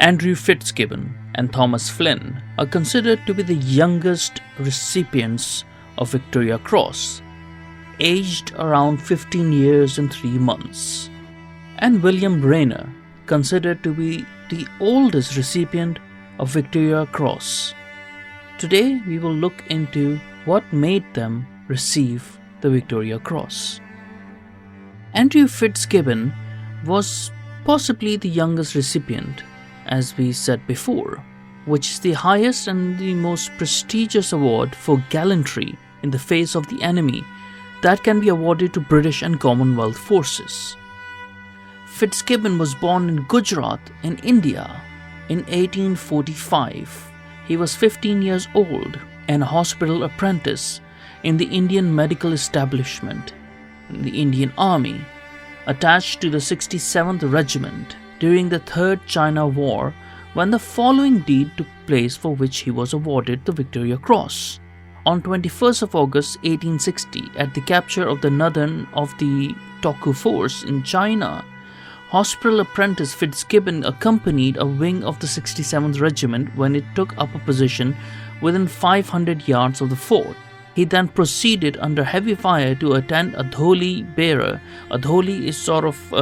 Andrew Fitzgibbon and Thomas Flynn are considered to be the youngest recipients of Victoria Cross, aged around 15 years and 3 months, and William Raynor, considered to be the oldest recipient of Victoria Cross. Today we will look into what made them receive the Victoria Cross. Andrew Fitzgibbon was possibly the youngest recipient, as we said before, which is the highest and the most prestigious award for gallantry in the face of the enemy that can be awarded to British and Commonwealth forces. Fitzgibbon was born in Gujarat in India in 1845. He was 15 years old and a hospital apprentice in the Indian medical establishment, in the Indian Army, attached to the 67th Regiment during the Third China War, when the following deed took place for which he was awarded the Victoria Cross. On 21st of August 1860, at the capture of the northern of the Toku force in China, hospital apprentice Fitzgibbon accompanied a wing of the 67th Regiment when it took up a position within 500 yards of the fort. He then proceeded under heavy fire to attend a dholi bearer. A dholi is sort of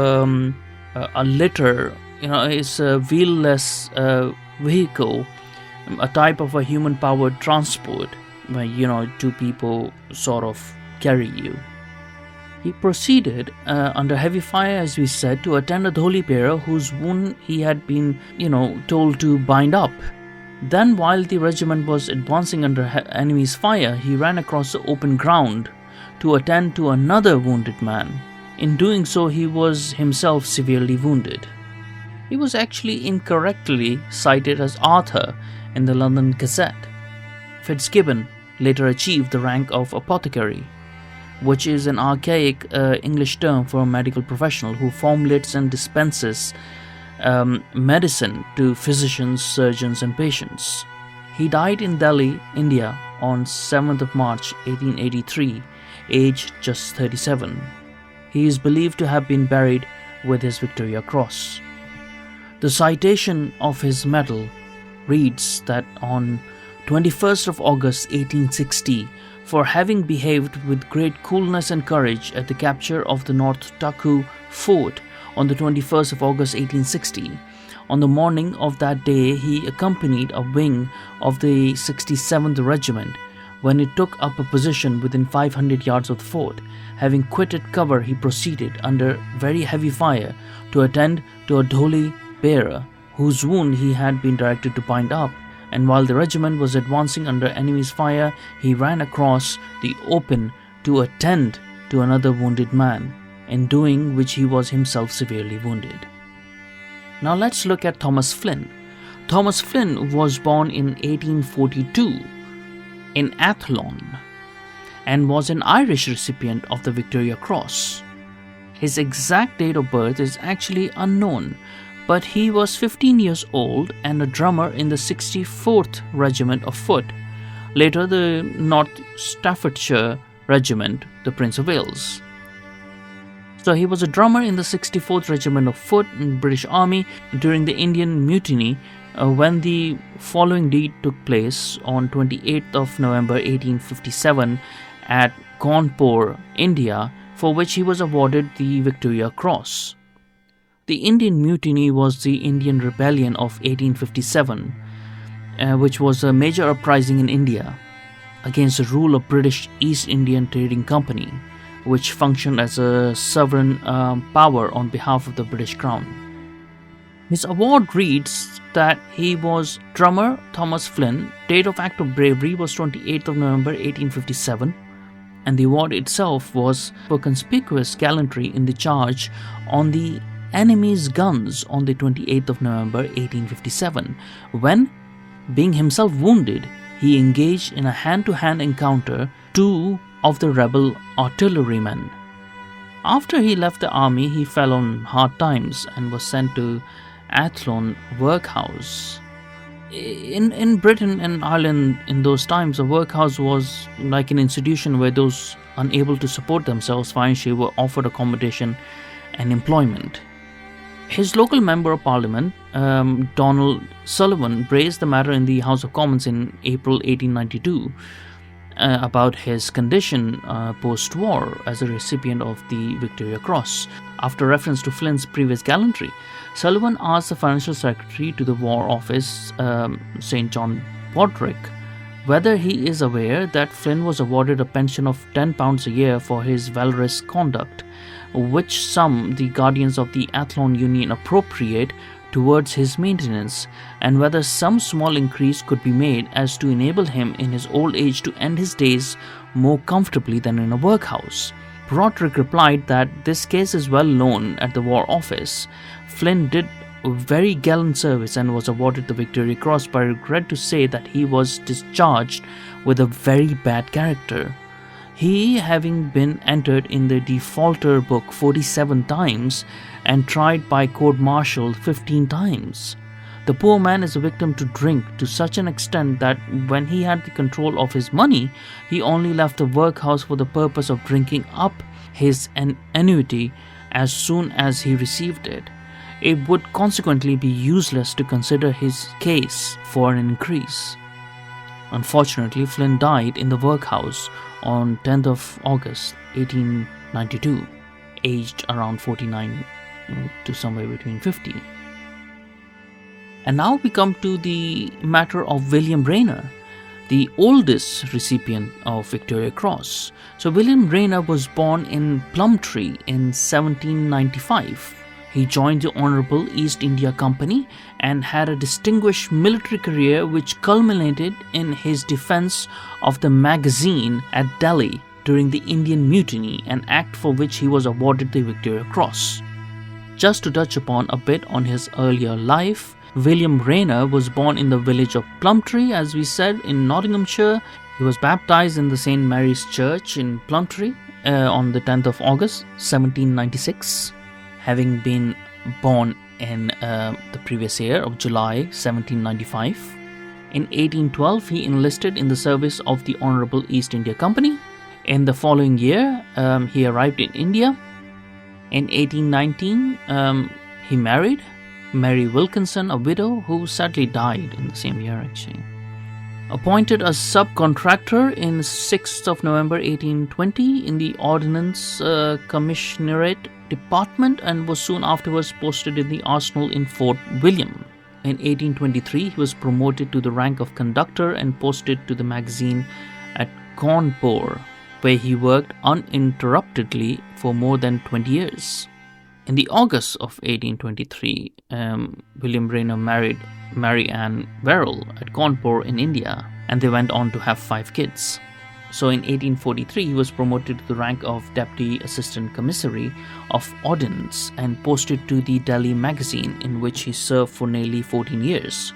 a litter, it's a wheelless vehicle, a type of a human-powered transport where, two people sort of carry you. He proceeded under heavy fire, as we said, to attend a dholi bearer whose wound he had been, told to bind up. Then, while the regiment was advancing under enemy's fire, he ran across the open ground to attend to another wounded man. In doing so, he was himself severely wounded. He was actually incorrectly cited as Arthur in the London Gazette. Fitzgibbon later achieved the rank of apothecary, which is an archaic English term for a medical professional who formulates and dispenses medicine to physicians, surgeons and patients. He died in Delhi, India on 7th of March 1883, aged just 37. He is believed to have been buried with his Victoria Cross. The citation of his medal reads that on 21st of August 1860, for having behaved with great coolness and courage at the capture of the North Taku fort on the 21st of August 1860. On the morning of that day, he accompanied a wing of the 67th Regiment when it took up a position within 500 yards of the fort. Having quitted cover, he proceeded under very heavy fire to attend to a dholi bearer whose wound he had been directed to bind up, and while the regiment was advancing under enemy's fire, he ran across the open to attend to another wounded man, in doing which he was himself severely wounded. Now let's look at Thomas Flynn. Thomas Flynn was born in 1842 in Athlone and was an Irish recipient of the Victoria Cross. His exact date of birth is actually unknown, but he was 15 years old and a drummer in the 64th Regiment of Foot, later the North Staffordshire Regiment, the Prince of Wales. So he was a drummer in the 64th Regiment of Foot in the British Army during the Indian Mutiny when the following deed took place on 28th of November 1857 at Cawnpore, India, for which he was awarded the Victoria Cross. The Indian Mutiny was the Indian Rebellion of 1857, which was a major uprising in India against the rule of British East Indian Trading Company, which functioned as a sovereign power on behalf of the British Crown. His award reads that he was drummer Thomas Flynn, date of act of bravery was 28th of November 1857, and the award itself was for conspicuous gallantry in the charge on the enemy's guns on the 28th of November 1857, when, being himself wounded, he engaged in a hand-to-hand encounter two of the rebel artillerymen. After he left the army, he fell on hard times and was sent to Athlone workhouse. In Britain and Ireland in those times, a workhouse was like an institution where those unable to support themselves financially were offered accommodation and employment. His local member of parliament, Donald Sullivan, raised the matter in the House of Commons in April 1892 about his condition post-war as a recipient of the Victoria Cross. After reference to Flynn's previous gallantry, Sullivan asked the Financial Secretary to the War Office, St. John Broderick, whether he is aware that Flynn was awarded a pension of £10 a year for his valorous conduct, which sum the guardians of the Athlone Union appropriate towards his maintenance, and whether some small increase could be made as to enable him in his old age to end his days more comfortably than in a workhouse. Broderick replied that this case is well known at the War Office. Flynn did a very gallant service and was awarded the Victoria Cross, but I regret to say that he was discharged with a very bad character. He, having been entered in the defaulter book 47 times and tried by court-martial 15 times. The poor man is a victim to drink to such an extent that when he had the control of his money, he only left the workhouse for the purpose of drinking up his annuity as soon as he received it. It would consequently be useless to consider his case for an increase. Unfortunately, Flynn died in the workhouse on 10th of August 1892, aged around 49 to somewhere between 50. And now we come to the matter of William Raynor, the oldest recipient of Victoria Cross. So William Raynor was born in Plumtree in 1795. He joined the Honourable East India Company and had a distinguished military career which culminated in his defence of the magazine at Delhi during the Indian Mutiny, an act for which he was awarded the Victoria Cross. Just to touch upon a bit on his earlier life, William Raynor was born in the village of Plumtree, as we said, in Nottinghamshire. He was baptized in the St. Mary's Church in Plumtree on the 10th of August 1796. Having been born in the previous year of July 1795. In 1812, he enlisted in the service of the Honourable East India Company. In the following year, he arrived in India. In 1819, he married Mary Wilkinson, a widow who sadly died in the same year actually. Appointed a subcontractor in 6th of November 1820 in the Ordnance Commissionerate Department and was soon afterwards posted in the arsenal in Fort William. In 1823, he was promoted to the rank of conductor and posted to the magazine at Cawnpore, where he worked uninterruptedly for more than 20 years. In the August of 1823, William Raynor married Mary Ann Verrill at Cawnpore in India, and they went on to have 5 kids. So in 1843, he was promoted to the rank of Deputy Assistant Commissary of Ordnance and posted to the Delhi magazine, in which he served for nearly 14 years.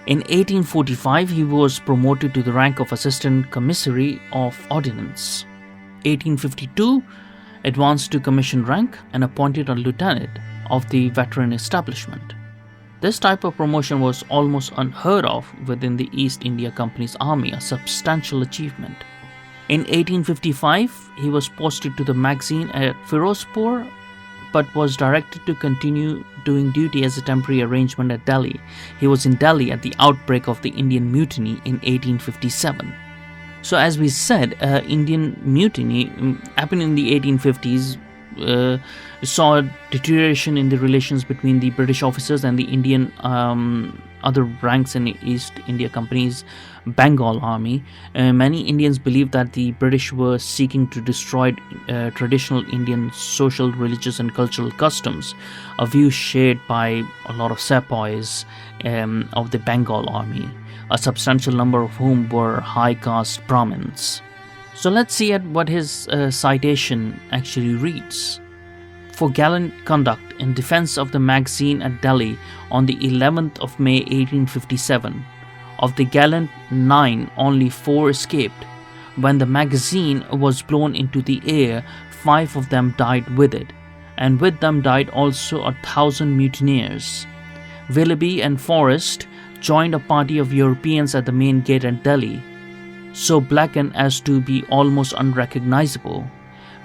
In 1845, he was promoted to the rank of Assistant Commissary of Ordnance. 1852, advanced to commission rank and appointed a lieutenant of the veteran establishment. This type of promotion was almost unheard of within the East India Company's army, a substantial achievement. In 1855, he was posted to the magazine at Firozpur, but was directed to continue doing duty as a temporary arrangement at Delhi. He was in Delhi at the outbreak of the Indian Mutiny in 1857. So as we said, Indian Mutiny happened in the 1850s, saw a deterioration in the relations between the British officers and the Indian other ranks in the East India Company's Bengal army. Many Indians believed that the British were seeking to destroy traditional Indian social, religious and cultural customs, a view shared by a lot of sepoys of the Bengal army, a substantial number of whom were high caste Brahmins. So let's see at what his citation actually reads. For gallant conduct in defense of the magazine at Delhi on the 11th of May 1857, of the gallant 9, only 4 escaped. When the magazine was blown into the air, 5 of them died with it, and with them died also 1,000 mutineers. Willoughby and Forrest joined a party of Europeans at the main gate at Delhi, so blackened as to be almost unrecognizable.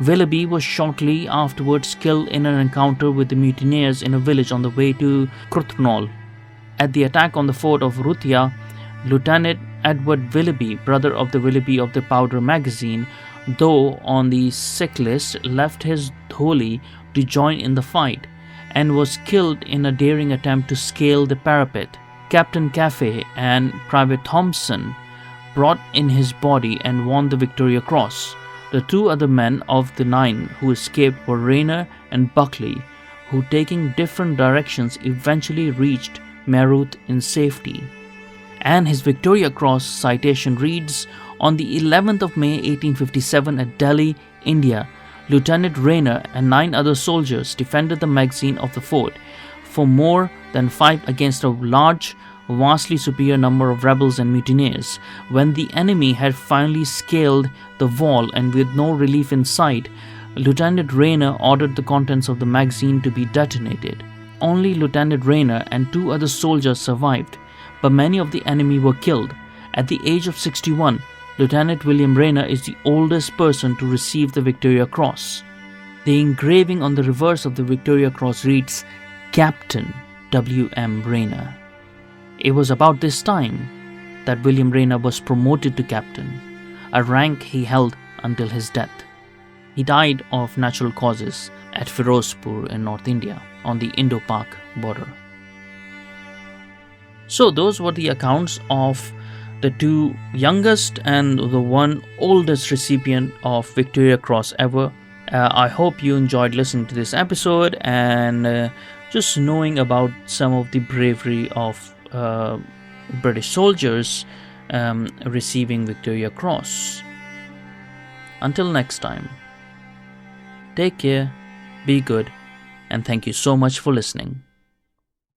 Willoughby was shortly afterwards killed in an encounter with the mutineers in a village on the way to Cruthnall. At the attack on the fort of Ruthia, Lieutenant Edward Willoughby, brother of the Willoughby of the Powder Magazine, though on the sick list, left his dholi to join in the fight and was killed in a daring attempt to scale the parapet. Captain Caffey and Private Thompson brought in his body and won the Victoria Cross. The two other men of the 9 who escaped were Raynor and Buckley, who, taking different directions, eventually reached Meerut in safety. And his Victoria Cross citation reads, "On the 11th of May 1857 at Delhi, India, Lieutenant Raynor and 9 other soldiers defended the magazine of the fort for more than 5 against a large, vastly superior number of rebels and mutineers. When the enemy had finally scaled the wall and with no relief in sight, Lieutenant Raynor ordered the contents of the magazine to be detonated. Only Lieutenant Raynor and 2 other soldiers survived, but many of the enemy were killed. At the age of 61, Lieutenant William Raynor is the oldest person to receive the Victoria Cross." The engraving on the reverse of the Victoria Cross reads, "Captain W.M. Raynor." It was about this time that William Raynor was promoted to captain, a rank he held until his death. He died of natural causes at Firozpur in North India on the Indo-Pak border. So those were the accounts of the 2 youngest and the 1 oldest recipient of Victoria Cross ever. I hope you enjoyed listening to this episode and just knowing about some of the bravery of British soldiers receiving Victoria Cross. Until next time, take care, be good, and thank you so much for listening.